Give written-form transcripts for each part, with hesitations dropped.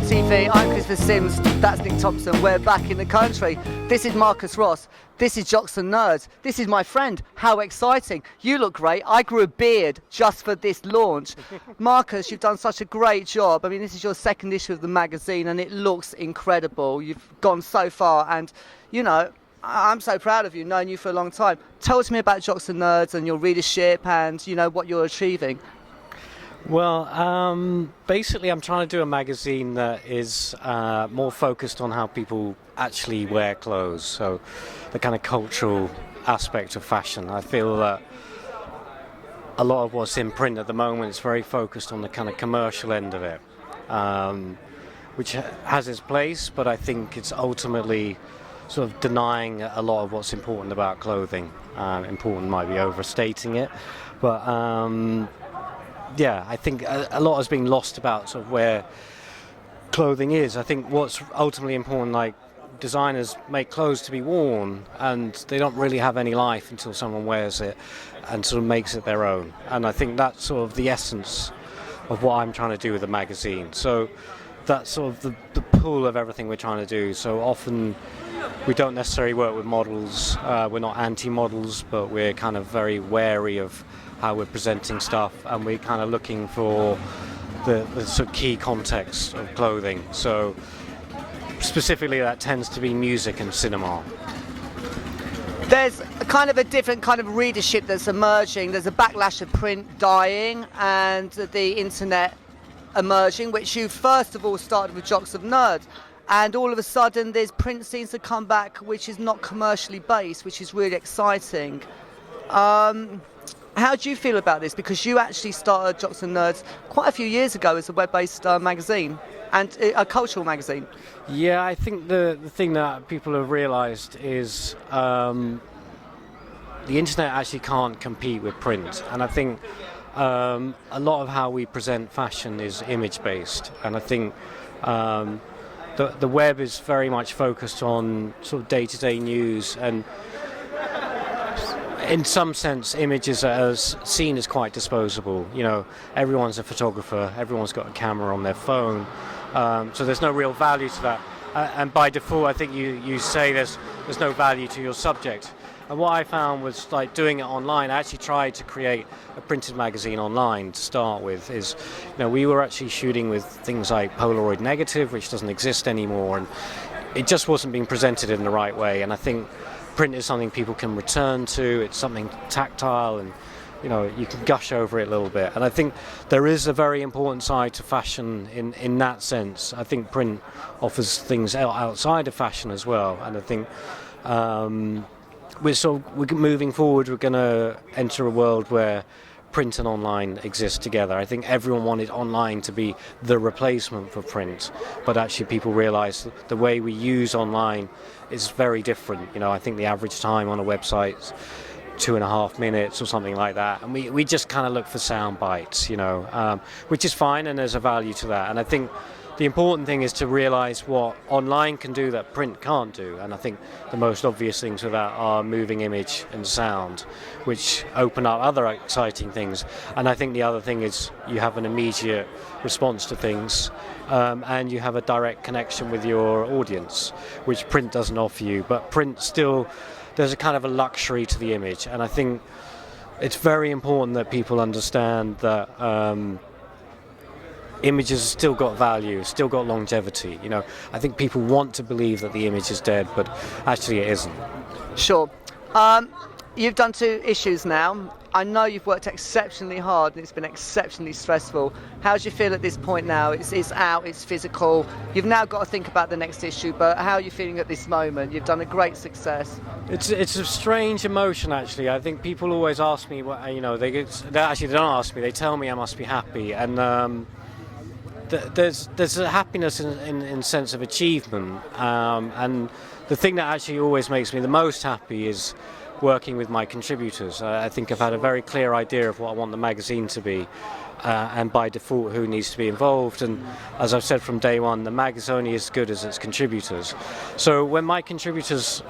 TV. I'm Christopher Sims, that's Nick Thompson. We're back in the country. This is Marcus Ross. This is Jocks and Nerds. This is my friend. How exciting. You look great. I grew a beard just for this launch. Marcus, you've done such a great job. I mean, this is your second issue of the magazine and it looks incredible. You've gone so far and, you know, I'm so proud of you, knowing you for a long time. Tell me about Jocks and Nerds and your readership and, you know, what you're achieving. Well, basically I'm trying to do a magazine that is more focused on how people actually wear clothes, so the kind of cultural aspect of fashion. I feel that a lot of what's in print at the moment is very focused on the kind of commercial end of it, which has its place, but I think it's ultimately sort of denying a lot of what's important about clothing. Important might be overstating it, but yeah, I think a lot has been lost about sort of where clothing is. I think what's ultimately important, like designers make clothes to be worn and they don't really have any life until someone wears it and sort of makes it their own. And I think that's sort of the essence of what I'm trying to do with the magazine. So that's sort of the pull of everything we're trying to do. So often we don't necessarily work with models. We're not anti-models, but we're kind of very wary of how we're presenting stuff, and we're kind of looking for the sort of key context of clothing. So specifically that tends to be music and cinema. There's a kind of a different kind of readership that's emerging. There's a backlash of print dying and the internet emerging, which you first of all started with Jocks and Nerds, and all of a sudden there's print scenes that come back which is not commercially based, which is really exciting. How do you feel about this? Because you actually started Jocks and Nerds quite a few years ago as a web-based magazine and a cultural magazine. Yeah, I think the thing that people have realised is the internet actually can't compete with print, and I think a lot of how we present fashion is image-based, and I think the web is very much focused on sort of day-to-day news, and in some sense, images are seen as quite disposable. You know, everyone's a photographer, everyone's got a camera on their phone, so there's no real value to that. And by default, I think you say there's no value to your subject. And what I found was, like, doing it online, I actually tried to create a printed magazine online to start with. Is, you know, we were actually shooting with things like Polaroid negative, which doesn't exist anymore, and it just wasn't being presented in the right way. And I think print is something people can return to. It's something tactile, and you know, you can gush over it a little bit. And I think there is a very important side to fashion in that sense. I think print offers things outside of fashion as well, and I think we're moving forward. We're going to enter a world where print and online exist together. I think everyone wanted online to be the replacement for print, but actually people realize the way we use online is very different. You know, I think the average time on a website is 2.5 minutes or something like that, and we just kind of look for sound bites, you know, which is fine, and there's a value to that. And I think the important thing is to realize what online can do that print can't do, and I think the most obvious things with that are moving image and sound, which open up other exciting things. And I think the other thing is you have an immediate response to things, and you have a direct connection with your audience, which print doesn't offer you. But print still, there's a kind of a luxury to the image, and I think it's very important that people understand that images have still got value, still got longevity. You know, I think people want to believe that the image is dead, but actually it isn't. Sure. You've done 2 issues now. I know you've worked exceptionally hard and it's been exceptionally stressful. How do you feel at this point now? It's out, it's physical. You've now got to think about the next issue, but how are you feeling at this moment? You've done a great success. It's a strange emotion, actually. I think people always ask me, what, you know, they don't ask me, they tell me I must be happy, and there's a happiness in sense of achievement, and the thing that actually always makes me the most happy is working with my contributors. I think I've had a very clear idea of what I want the magazine to be, and by default who needs to be involved. And as I've said from day one, the mag is only as good as its contributors. So when my contributors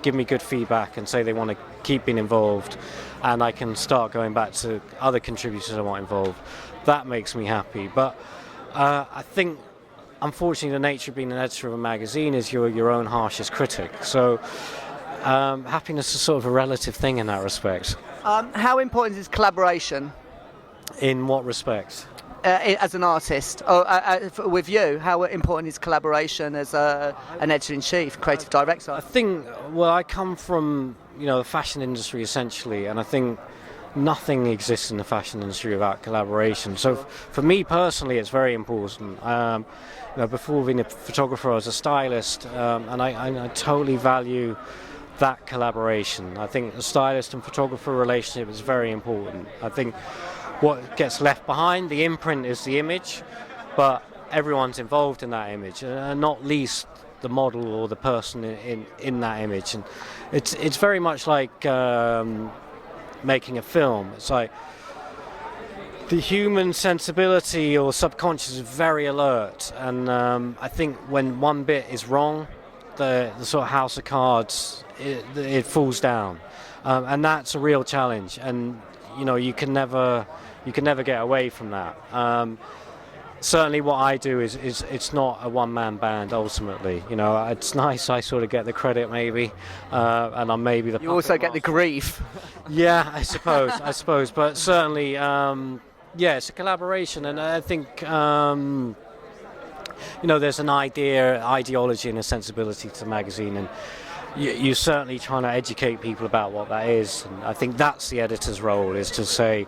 give me good feedback and say they want to keep being involved, and I can start going back to other contributors I want involved, that makes me happy. But I think, unfortunately, the nature of being an editor of a magazine is you're your own harshest critic. So happiness is sort of a relative thing in that respect. How important is collaboration? In what respect? As an artist, with you, how important is collaboration as an editor-in-chief, creative director? I think, well, I come from the fashion industry essentially, and I think nothing exists in the fashion industry without collaboration. So for me personally, it's very important. Before being a photographer, I was a stylist, and I totally value that collaboration. I think the stylist and photographer relationship is very important. I think what gets left behind, the imprint, is the image, but everyone's involved in that image, and not least the model or the person in that image. And it's very much like making a film. It's like the human sensibility or subconscious is very alert, and I think when one bit is wrong, the sort of house of cards, it falls down, and that's a real challenge. And you can never get away from that. Certainly what I do is it's not a one-man band ultimately. It's nice I sort of get the credit maybe, and I'm maybe the... You also get the grief. Yeah, I suppose. But certainly, it's a collaboration, and I think, there's an ideology and a sensibility to the magazine, and you're certainly trying to educate people about what that is. And I think that's the editor's role, is to say,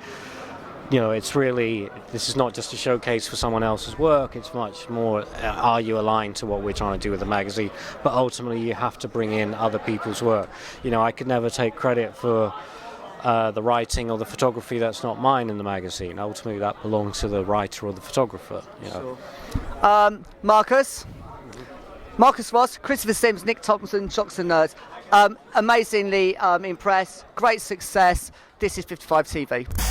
it's really, this is not just a showcase for someone else's work, it's much more, are you aligned to what we're trying to do with the magazine? But ultimately you have to bring in other people's work. I could never take credit for the writing or the photography that's not mine in the magazine. Ultimately that belongs to the writer or the photographer. Sure. Marcus Ross, Christopher Sims, Nick Thompson, Jocks and Nerds. Amazingly impressed, great success. This is 55 TV.